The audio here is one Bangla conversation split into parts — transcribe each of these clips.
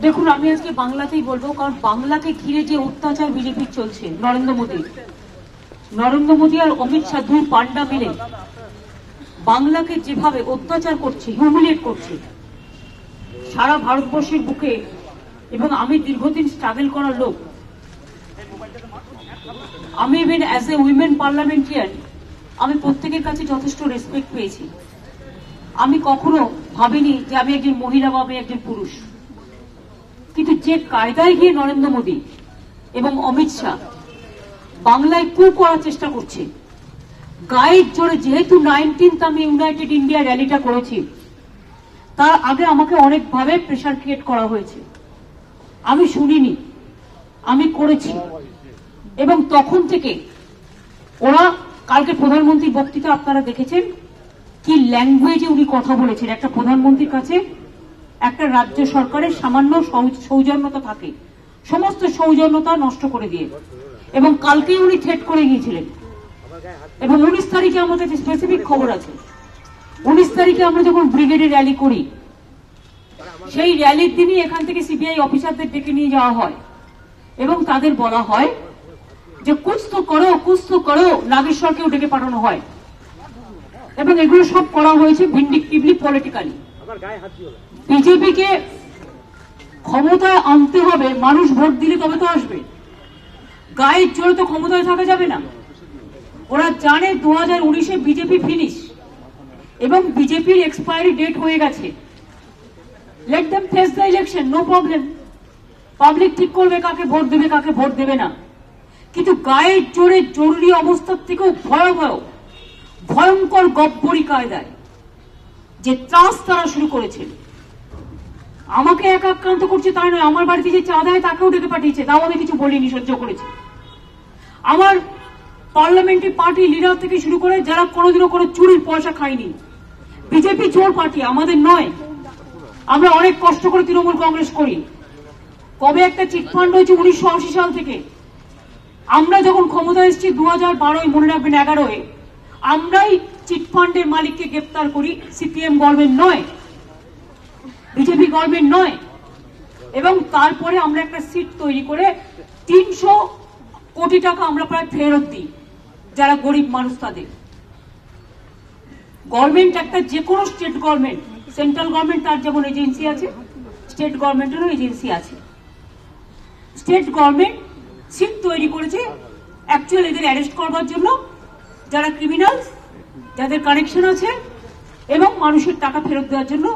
দেখুন, আমি আজকে বাংলাতেই বলবো, কারণ বাংলাকে ঘিরে যে অত্যাচার বিজেপির চলছে, নরেন্দ্র মোদী আর অমিত শাহ দুই পান্ডা মিলে বাংলাকে যেভাবে অত্যাচার করছে, হিউমিলিয়েট করছে সারা ভারতবর্ষের বুকে, এবং আমি দীর্ঘদিন স্ট্রাগল করার লোক, আমি even as a women parliamentarian আমি প্রত্যেকের কাছে যথেষ্ট রেসপেক্ট পেয়েছি। আমি কখনো ভাবিনি যে আমি একজন মহিলা বা আমি একজন পুরুষ, কিন্তু যে কায়দায় গিয়ে নরেন্দ্র মোদী এবং অমিত শাহ বাংলায় কু করার চেষ্টা করছে, গায়ের জোরে, যেহেতু 19th আমি ইউনাইটেড ইন্ডিয়া র্যালিটা করেছি, তার আগে আমাকে অনেকভাবে প্রেশার ক্রিয়েট করা হয়েছে। আমি শুনিনি, আমি করেছি, এবং তখন থেকে ওরা, কালকে প্রধানমন্ত্রীর বক্তৃতা আপনারা দেখেছেন কি ল্যাঙ্গুয়েজে উনি কথা বলেছেন। একটা প্রধানমন্ত্রীর কাছে একটা রাজ্য সরকারের সামান্য সৌজন্যতা থাকে, সমস্ত সৌজন্যতা নষ্ট করে দিয়ে, এবং কালকেই উনি থ্রেট করে গিয়েছিলেন। এবং 19 তারিখে আমাদের যে স্পেসিফিক খবর আছে, 19 তারিখে আমরা যখন ব্রিগেডে র্যালি করি, সেই র্যালির দিনই এখান থেকে সিবিআই অফিসারদের ডেকে নিয়ে যাওয়া হয় এবং তাদের বলা হয় যে কুছ তো করো, নাগেশ্বরকেও ডেকে পাঠানো হয়, এবং এগুলো সব করা হয়েছে ভিন্ডিকটিভলি, পলিটিক্যালি। বিজেপিকে ক্ষমতায় আনতে হবে, মানুষ ভোট দিলে তবে তো আসবে, গায়ের জোরে তো ক্ষমতায় থাকা যাবে না। ওরা জানে 2019-এ বিজেপি ফিনিশ, এবং বিজেপির এক্সপায়ারি ডেট হয়ে গেছে। Let them face the election, no problem. Public ঠিক করবে কাকে ভোট দেবে, কাকে ভোট দেবে না। কিন্তু গায়ের জোরে, জরুরি অবস্থার থেকেও ভয়ঙ্কর গব্বরি কায়দায় যে ত্রাস তারা শুরু করেছে, আমাকে এক আক্রান্ত করছে তাই নয়, আমার বাড়িতে যে চা দেয় তাকেও ডেকে পাঠিয়েছে, তাও আমি কিছু বলিনি, সহ্য করেছি। আমার পার্লামেন্টারি পার্টি লিডার থেকে শুরু করে যারা কোনোদিনও কোনো চুরির পয়সা খায়নি, বিজেপি চোর পার্টি, আমাদের নয়। আমরা অনেক কষ্ট করে তৃণমূল কংগ্রেস করি। কবে একটা চিটফান্ড হয়েছে 1980 সাল থেকে। আমরা যখন ক্ষমতা এসেছি 2012, মনে রাখবেন 11-এ, আমরাই চিটফান্ডের মালিককে গ্রেপ্তার করি, সিপিএম গভর্নমেন্ট নয়, বিজেপি গভর্নমেন্ট নয়। এবং তারপরে আমরা একটা সিট তৈরি করে 300 কোটি টাকা আমরা প্রায় ফেরত দিই যারা গরিব মানুষ তাদের। গভর্নমেন্ট একটা, যে কোনো স্টেট গভর্নমেন্ট, সেন্ট্রাল গভর্নমেন্ট তার যেমন এজেন্সি আছে, স্টেট গভর্নমেন্টেরও এজেন্সি আছে। স্টেট গভর্নমেন্ট সিট তৈরি করেছে অ্যাকচুয়ালি এদের অ্যারেস্ট করবার জন্য, যারা ক্রিমিনালস, যাদের কানেকশন আছে, এবং মানুষের টাকা ফেরত দেওয়ার জন্য।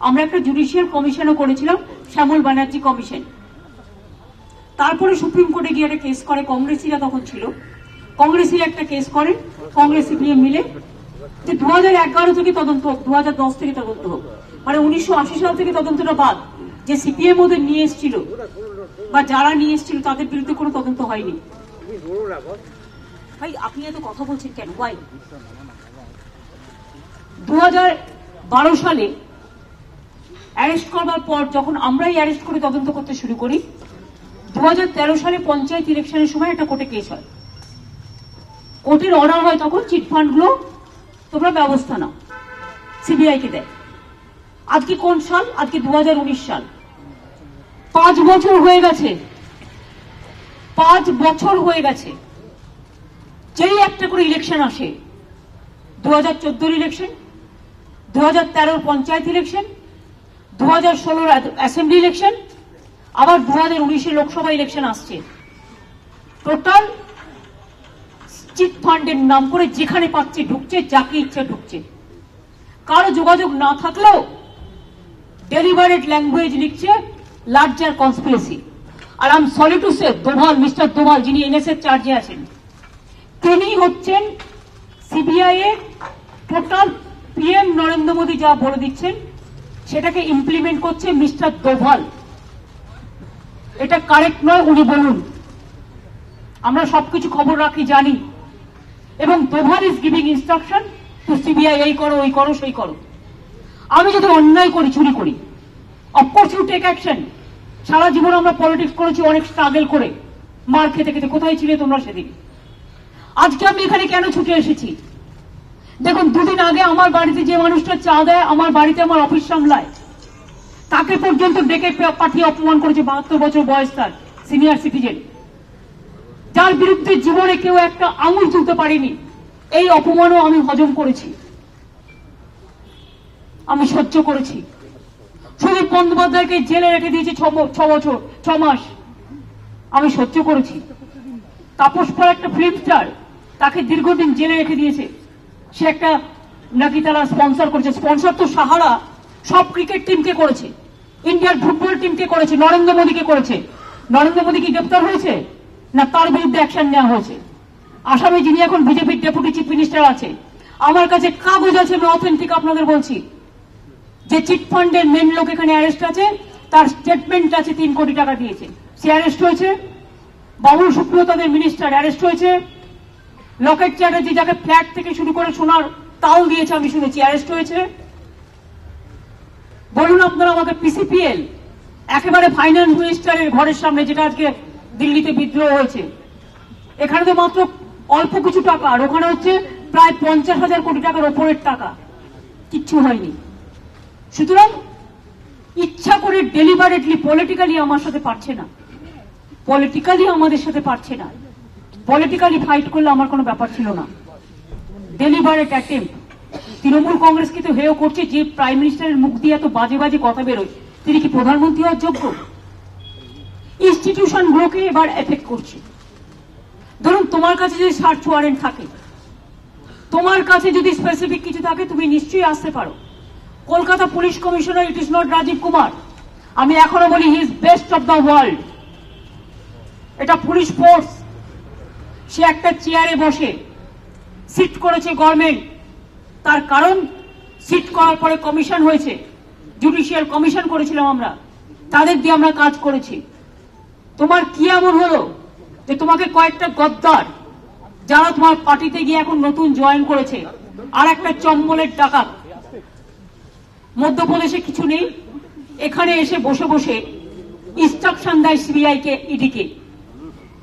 আমরা একটা জুডিশিয়াল কমিশনও করেছিলাম, শ্যামল ব্যানার্জি কমিশন। তারপরে সুপ্রিম কোর্টে গিয়ে একটা কেস করে, কংগ্রেসিরা তখন ছিল, কংগ্রেসিরা একটা কেস করেন, কংগ্রেস সিপিএম মিলে, যে 2011 থেকে তদন্ত হোক, 2010 থেকে তদন্ত হোক, মানে 1980 সাল থেকে তদন্তটা বাদ। যে সিপিএম ওদের নিয়ে এসেছিল বা যারা নিয়ে এসেছিল তাদের বিরুদ্ধে কোনো তদন্ত হয়নি। ভাই আপনি এত কথা বলছেন কেন? ওয়াই? 2012 সালে অ্যারেস্ট করবার পর যখন আমরাই অ্যারেস্ট করে তদন্ত করতে শুরু করি, 2013 সালে পঞ্চায়েত ইলেকশনের সময় একটা কোর্টে কেস হয়, কোর্টের অর্ডার হয় তখন চিটফান্ডগুলো তোমরা ব্যবস্থা নাও, সিবিআই কে দেয়। আজকে কোন সাল? আজকে 2019 সাল। 5 বছর হয়ে গেছে, 5 বছর হয়ে গেছে। যেই একটা করে ইলেকশন আসে, 2014 election, 2013 panchayat election, 2016 assembly election, আবার 2019 লোকসভা ইলেকশন আসছে। টোটাল চিট ফান্ডের নাম করে যেখানে পাচ্ছে ঢুকছে, যাকে ইচ্ছা ঢুকছে, কারো যোগাযোগ না থাকলেও ডেলিভারেট ল্যাঙ্গুয়েজ লিখছে লার্জার কনস্পিরেসি। আর I am sorry to say, Doval, mister Doval, যিনি এনএসএর চার্জে আছেন, তিনি হচ্ছেন সিবিআই এর টোটাল পিএম নরেন্দ্র মোদী যা বলে দিচ্ছেন সেটাকে ইমপ্লিমেন্ট করছে মিস্টার দোভাল। এটা কারেক্ট নয়, উনি বলুন। আমরা সবকিছু খবর রাখি, জানি, এবং Doval is giving instruction to CBI, এই করো, ওই করো, সেই করো। আমি যদি অন্যায় করি, চুরি করি, অফকোর্স ইউ টেক অ্যাকশন। সারা জীবন আমরা পলিটিক্স করেছি, অনেক স্ট্রাগল করে, মার খেতে খেতে। কোথায় ছিলে তোমরা সেদিকে? আজকে আমি এখানে কেন ছুটে এসেছি? দেখুন, দুদিন আগে আমার বাড়িতে যে মানুষটা চা দেয়, আমার বাড়িতে আমার অফিস সামলায়, তাকে পর্যন্ত ডেকে পাঠিয়ে অপমান করেছে। 72 বছর বয়স, তার সিনিয়র সিটিজেন, যার বিরুদ্ধে জীবনে কেউ একটা আঙুল তুলতে পারেনি। এই অপমানও আমি হজম করেছি, আমি সহ্য করেছি। সুদীপ বন্দ্যোপাধ্যায়কে জেলে রেখে দিয়েছে 6 মাস, আমি সহ্য করেছি। তাপস পাল একটা ফিল্ম স্টার, তাকে দীর্ঘদিন জেলে রেখে দিয়েছে। সে একটা নাকি তারা স্পন্সর করেছে, স্পন্সর তো সাহারা সব ক্রিকেট টিমকে করেছে, ইন্ডিয়ার ফুটবল টিমকে করেছে, নরেন্দ্র মোদীকে করেছে। নরেন্দ্র মোদী কি গ্রেপ্তার হয়েছে? না, তার বিরুদ্ধে অ্যাকশন নেওয়া হয়েছে। আসামে যিনি এখন বিজেপির ডেপুটি চিফ মিনিস্টার আছে, আমার কাছে কাগজ আছে, আমি অথেন্টিক আপনাদের বলছি, যে চিটফান্ডের মেন লোক এখানে অ্যারেস্ট আছে, তার স্টেটমেন্ট আছে 3 কোটি টাকা দিয়েছে, সে অ্যারেস্ট হয়েছে। বাবুল সুপ্রিয় তাদের মিনিস্টার অ্যারেস্ট হয়েছে। লকেট চ্যাটার্জি, যাকে ফ্ল্যাট থেকে শুরু করে সোনার তাল দিয়েছে আমি শুনেছি, অ্যারেস্ট হয়েছে। বলুন আপনারা আমাকে, পিসিপিএল একেবারে ফাইন্যান্স মিনিস্টারের ঘরের সামনে, যেটা আজকে দিল্লিতে বিদ্রোহ হয়েছে, এখানে তো মাত্র অল্প কিছু টাকা, আর ওখানে হচ্ছে প্রায় 50,000 কোটি টাকার ওপরের টাকা, কিচ্ছু হয়নি। সুতরাং ইচ্ছা করে ডেলিবারেটলি পলিটিক্যালি আমার সাথে পারছে না, পলিটিক্যালি আমাদের সাথে পারছে না। পলিটিক্যালি ফাইট করলে আমার কোনো ব্যাপার ছিল না, ডেলিবারেট অ্যাটেম্প। তৃণমূল কংগ্রেসকে তো হেয় করছে, যে প্রাইম মিনিস্টারের মুখ দিয়ে এত বাজে বাজে কথা বেরোয়, তিনি কি প্রধানমন্ত্রী হওয়ার যোগ্য? ইনস্টিটিউশন গুলোকে এবার এফেক্ট করছে। ধরুন তোমার কাছে যদি সার্চ ওয়ারেন্ট থাকে, তোমার কাছে যদি স্পেসিফিক কিছু থাকে, তুমি নিশ্চয়ই আসতে পারো। Kolkata police commissioner, it is not Rajeev Kumar, আমি এখনো বলি he is best of the world. এটা পুলিশ ফোর্স, সে একটা চেয়ারে বসে সিট করেছে গভর্নমেন্ট, তার কারণ সিট করার পরে কমিশন হয়েছে, জুডিশিয়াল কমিশন করেছিলাম আমরা, তাদের দিয়ে আমরা কাজ করেছি। তোমার কি এমন হলো যে তোমাকে কয়েকটা গদ্দার, যারা তোমার পার্টিতে গিয়ে এখন নতুন জয়েন করেছে, আর একটা চম্বলের ডাকাত, মধ্যপ্রদেশে কিছু নেই, এখানে এসে বসে বসে ইনস্ট্রাকশন দেয় সিবিআই কে, ইডি কে।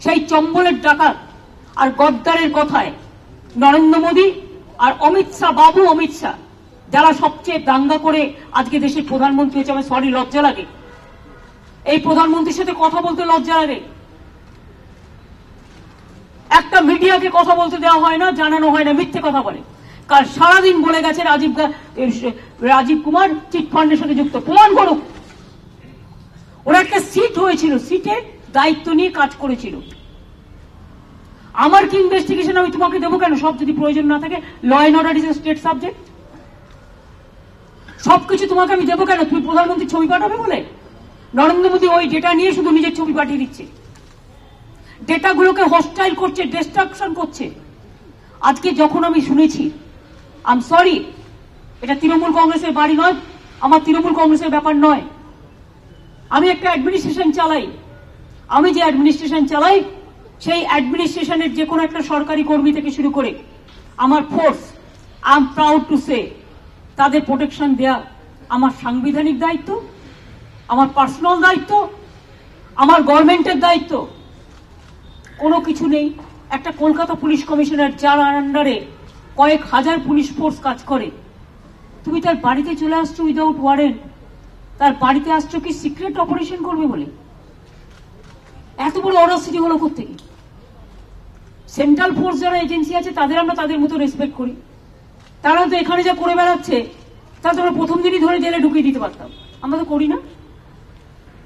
সেই চম্বলের ডাকাত আর গদ্দারের কথায় নরেন্দ্র মোদী আর অমিত শাহ, বাবু অমিত শাহ, যারা সবচেয়ে দাঙ্গা করে আজকে দেশের প্রধানমন্ত্রী হয়েছে, আমার সরি লজ্জা লাগে, এই প্রধানমন্ত্রীর সাথে কথা বলতে লজ্জা লাগে। একটা মিডিয়াকে কথা বলতে দেওয়া হয় না, জানানো হয় না, মিথ্যে কথা বলে। কারণ সারাদিন বলে গেছে রাজীব কুমার চিটফান্ডের সাথে যুক্ত, প্রমাণ করুক। ওরা একটা সিট হয়েছিল, সিটে দায়িত্ব নিয়ে কাজ করেছিল। আমার কি ইনভেস্টিগেশন আমি তোমাকে দেবো কেন? সব যদি প্রয়োজন না থাকে, law and order is a state subject, সবকিছু তোমাকে আমি দেবো কেন? তুমি প্রধানমন্ত্রী ছবি পাঠাবে বলে? নরেন্দ্র মোদী ওই ডেটা নিয়ে শুধু নিজের ছবি পাঠিয়ে দিচ্ছে, ডেটাগুলোকে হস্টাইল করছে, ডিস্ট্রাকশন করছে। আজকে যখন আমি শুনেছি, আই এম সরি, এটা তৃণমূল কংগ্রেসের বাড়ি নয়, আমার তৃণমূল কংগ্রেসের ব্যাপার নয়, আমি একটা অ্যাডমিনিস্ট্রেশন চালাই। আমি যে অ্যাডমিনিস্ট্রেশন চালাই, সেই অ্যাডমিনিস্ট্রেশনের যে কোনো একটা সরকারি কর্মী থেকে শুরু করে আমার force, I am proud to say, তাদের প্রোটেকশন দেয়া আমার সাংবিধানিক দায়িত্ব, আমার পার্সোনাল দায়িত্ব, আমার গভর্নমেন্টের দায়িত্ব। কোনো কিছু নেই। একটা কলকাতা পুলিশ কমিশনার, যার আন্ডারে কয়েক হাজার পুলিশ ফোর্স কাজ করে, তুমি তার বাড়িতে চলে আসছো উইদাউট ওয়ারেন্ট, তার বাড়িতে আসছো কি সিক্রেট অপারেশন করবে বলে? এত বড় অরাসিটি হলো কোত্থেকে? সেন্ট্রাল ফোর্স যারা এজেন্সি আছে, তাদের আমরা তাদের মতো রেসপেক্ট করি। তারা তো এখানে যা করে বেড়াচ্ছে, তা তো আমরা প্রথম দিনই ধরে জেলে ঢুকিয়ে দিতে পারতাম, আমরা তো করি না।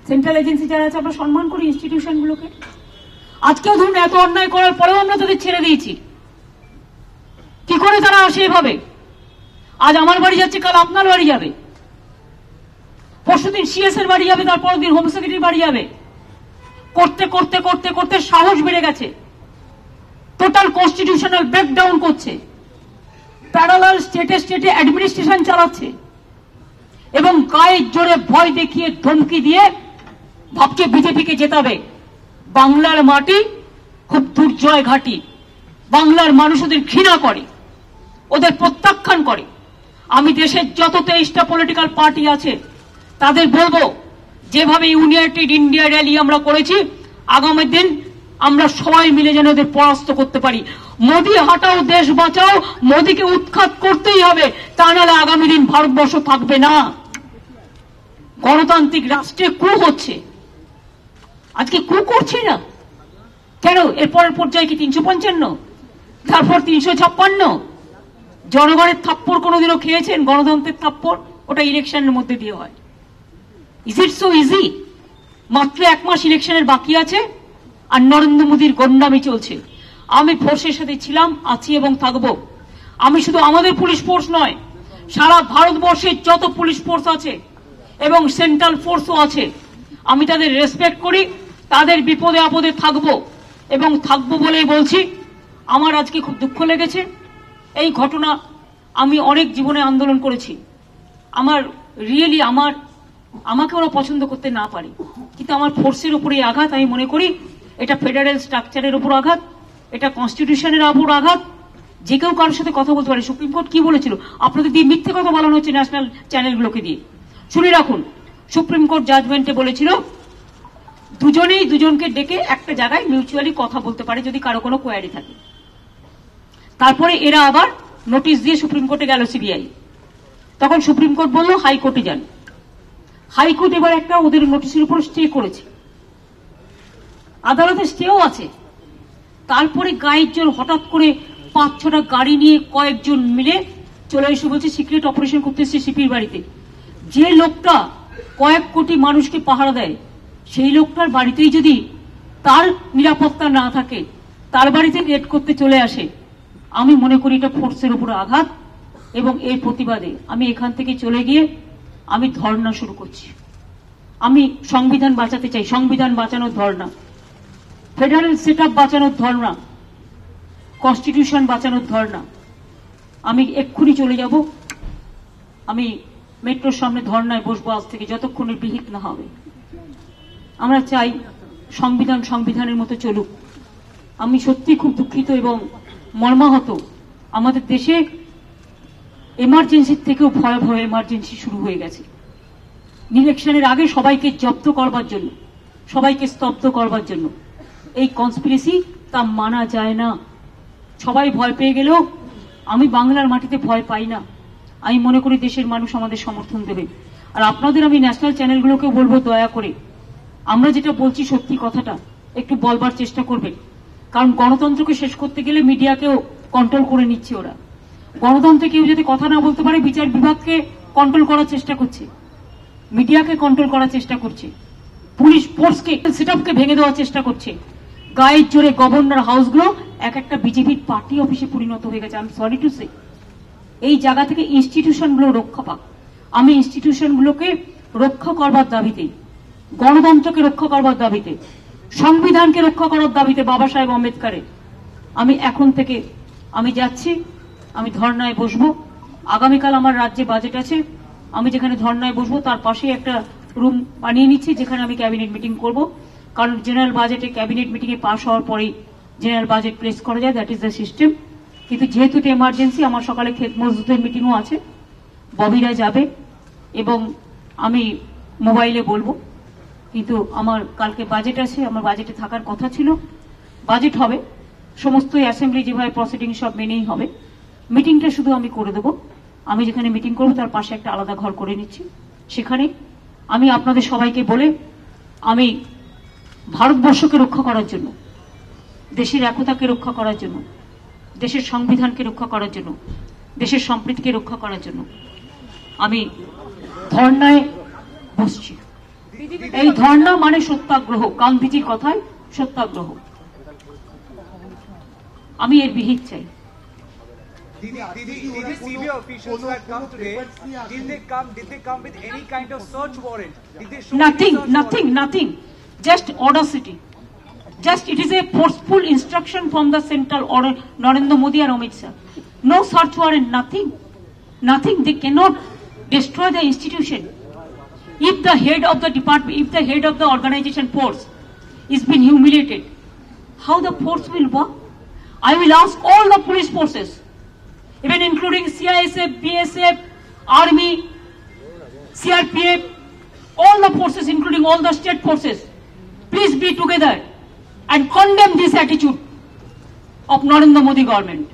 সেন্ট্রাল এজেন্সি যারা আছে, আমরা সম্মান করি ইনস্টিটিউশনগুলোকে। আজকেও ধরুন এত অন্যায় করার পরেও আমরা তাদের ছেড়ে দিয়েছি। কি করে তারা আসে এভাবে? আজ আমার বাড়ি যাচ্ছে, কাল আপনার বাড়ি যাবে, পরশুদিন সিএস এর বাড়ি যাবে, তারপরের দিন হোম সেক্রেটারির বাড়ি যাবে। করতে করতে করতে করতে সাহস বেড়ে গেছে, টোটাল কনস্টিটিউশনাল ব্রেকডাউন করছে, প্যারালাল স্টেটে স্টেটে অ্যাডমিনিস্ট্রেশন চালাচ্ছে, এবং গায়ের জোরে ভয় দেখিয়ে ধমকি দিয়ে ভাবছে বিজেপিকে জেতাবে। বাংলার মাটি খুব দুর্জয় ঘাঁটি, বাংলার মানুষ ওদের ঘৃণা করে, ওদের প্রত্যাখ্যান করে। আমি দেশের যত 23টা পলিটিক্যাল পার্টি আছে, তাদের বলবো, যেভাবে ইউনাইটেড ইন্ডিয়া র্যালি আমরা করেছি, আগামী দিন আমরা সবাই মিলে যেন ওদের পরাস্ত করতে পারি। মোদি হাটাও দেশ বাঁচাও, মোদিকে উৎখাত করতেই হবে, তা নাহলে আগামী দিন ভারতবর্ষ থাকবে না। গণতান্ত্রিক রাষ্ট্রে কু হচ্ছে, আজকে কু করছে না কেন? এরপরের পর্যায়ে কি 355, তারপর 356? জনগণের থাপ্পড় কোনোদিনও খেয়েছেন? গণতন্ত্রের থাপ্পড় ওটা ইলেকশনের মধ্যে দিয়ে হয়। Is it so easy? মাত্র 1 মাস ইলেকশনের বাকি আছে আর নরেন্দ্র মোদীর গন্ডামি চলছে। আমি ফোর্সের সাথে ছিলাম, আছি এবং থাকবো। আমি শুধু আমাদের পুলিশ ফোর্স নয়, সারা ভারতবর্ষের যত পুলিশ ফোর্স আছে এবং সেন্ট্রাল ফোর্সও আছে, আমি তাদের রেসপেক্ট করি, তাদের বিপদে আপদে থাকবো এবং থাকবো বলেই বলছি। আমার আজকে খুব দুঃখ লেগেছে এই ঘটনা। আমি অনেক জীবনে আন্দোলন করেছি, আমার রিয়েলি আমাকে ওরা পছন্দ করতে না পারে, কিন্তু আমার ফোর্সের উপরে আঘাত আমি মনে করি এটা ফেডারেল স্ট্রাকচারের উপর আঘাত, এটা কনস্টিটিউশনের উপর আঘাত। যে কেউ কারোর সাথে কথা বলতে পারে। সুপ্রিম কোর্ট কি বলেছিল? আপনাদের দিয়ে মিথ্যে কথা বলানো হচ্ছে ন্যাশনাল চ্যানেলগুলোকে দিয়ে। শুনে রাখুন, সুপ্রিম কোর্ট জাজমেন্টে বলেছিল দুজনেই দুজনকে ডেকে একটা জায়গায় মিউচুয়ালি কথা বলতে পারে যদি কারো কোনো কোয়ারি থাকে। তারপরে এরা আবার নোটিশ দিয়ে সুপ্রিম কোর্টে গেল সিবিআই। তখন সুপ্রিম কোর্ট বলল হাইকোর্টে যান। হাইকোর্ট এবার একটা ওদের নোটিশের উপর স্টে করেছে, আদালতে স্টেও আছে। তারপরে গায়ের জোর হঠাৎ করে 5-6টা গাড়ি নিয়ে কয়েকজন মিলে চলে এসে বলছে সিক্রেট অপারেশন করতে এসছে সিপির বাড়িতে। যে লোকটা কয়েক কোটি মানুষকে পাহারা দেয়, সেই লোকটার বাড়িতেই যদি তার নিরাপত্তা না থাকে, তার বাড়িতে রেড করতে চলে আসে, আমি মনে করি এটা ফোর্সের উপর আঘাত। এবং এর প্রতিবাদে আমি এখান থেকে চলে গিয়ে আমি ধর্ণা শুরু করছি। আমি সংবিধান বাঁচাতে চাই, সংবিধান বাঁচানোর ধর্ণা, ফেডারেল সেটআপ বাঁচানোর ধর্ণা, কনস্টিটিউশন বাঁচানোর ধর্ণা। আমি এক্ষুনি চলে যাব, আমি মেট্রোর সামনে ধর্ণায় বসবো আজ থেকে যতক্ষণের বিহিত না হবে। আমরা চাই সংবিধান সংবিধানের মতো চলুক। আমি সত্যি খুব দুঃখিত এবং মর্মাহত, আমাদের দেশে এমার্জেন্সির থেকেও ভয়াবহ এমার্জেন্সি শুরু হয়ে গেছে। ইলেকশনের আগে সবাইকে জব্দ করবার জন্য, সবাইকে স্তব্ধ করবার জন্য এই কনস্পিরেসি, তা মানা যায় না। সবাই ভয় পেয়ে গেলেও আমি বাংলার মাটিতে ভয় পাই না। আমি মনে করি দেশের মানুষ আমাদের সমর্থন দেবে। আর আপনাদের আমি ন্যাশনাল চ্যানেলগুলোকে বলবো, দয়া করে আমরা যেটা বলছি সত্যি কথাটা একটু বলবার চেষ্টা করবেন। কারণ গণতন্ত্রকে শেষ করতে গেলে মিডিয়াকেও কন্ট্রোল করে নিচ্ছে ওরা। গণতন্ত্রে কেউ যদি কথা না বলতে পারে, বিচার বিভাগকে কন্ট্রোল করার চেষ্টা করছে, মিডিয়াকে কন্ট্রোল করার চেষ্টা করছে, পুলিশ ফোর্সকে সেটআপকে ভেঙে দেওয়ার চেষ্টা করছে। গায়ের জোরে গভর্নর হাউসগুলো এক একটা বিজেপির পার্টি অফিসে পরিণত হয়ে গেছে। আমি সরি টু সে, এই জায়গা থেকে ইনস্টিটিউশনগুলো রক্ষা পাক। আমি ইনস্টিটিউশনগুলোকে রক্ষা করবার দাবিতে, গণতন্ত্রকে রক্ষা করবার দাবিতে, সংবিধানকে রক্ষা করার দাবিতে বাবা সাহেব আম্বেদকরের, আমি এখন থেকে আমি যাচ্ছি, আমি ধর্নায় বসবো। আগামীকাল আমার রাজ্যে বাজেট আছে, আমি যেখানে ধর্নায় বসবো তার পাশে একটা রুম বানিয়ে নিচ্ছি যেখানে আমি ক্যাবিনেট মিটিং করব। কারণ জেনারেল বাজেটে ক্যাবিনেট মিটিংয়ে পাশ হওয়ার পরেই জেনারেল বাজেট প্রেস করা যায়, দ্যাট ইজ দ্য সিস্টেম। কিন্তু যেহেতু এটা এমার্জেন্সি, আমার সকালে ক্ষেত মজদুরের মিটিংও আছে, ববিরা যাবে এবং আমি মোবাইলে বলবো। কিন্তু আমার কালকে বাজেট আছে, আমার বাজেটে থাকার কথা ছিল। বাজেট হবে, সমস্ত অ্যাসেম্বলি যেভাবে প্রসিডিং সব মেনেই হবে। মিটিংটা শুধু আমি করে দেবো। আমি যেখানে মিটিং করবো তার পাশে একটা আলাদা ঘর করে নিচ্ছি। সেখানে আমি আপনাদের সবাইকে বলে, আমি ভারতবর্ষকে রক্ষা করার জন্য, দেশের একতাকে রক্ষা করার জন্য, দেশের সংবিধানকে রক্ষা করার জন্য, দেশের সম্প্রীতিকে রক্ষা করার জন্য আমি ধর্নায় বসছি। এই ধর্না মানে সত্যাগ্রহ, গান্ধীজির কথায় সত্যাগ্রহ। আমি এর বিহিত চাই। Did the CBI officials who had come today, did they come with any kind of search warrant? Did they show Nothing. Just audacity. Just it is a forceful instruction from the central order, Narendra Modi and Amit Shah. No search warrant, nothing. They cannot destroy the institution. If the head of the department, if the head of the organization force is being humiliated, how the force will work? I will ask all the police forces, even including CISF, BSF, Army, CRPF, all the forces, including all the state forces, please be together and condemn this attitude of Narendra Modi government.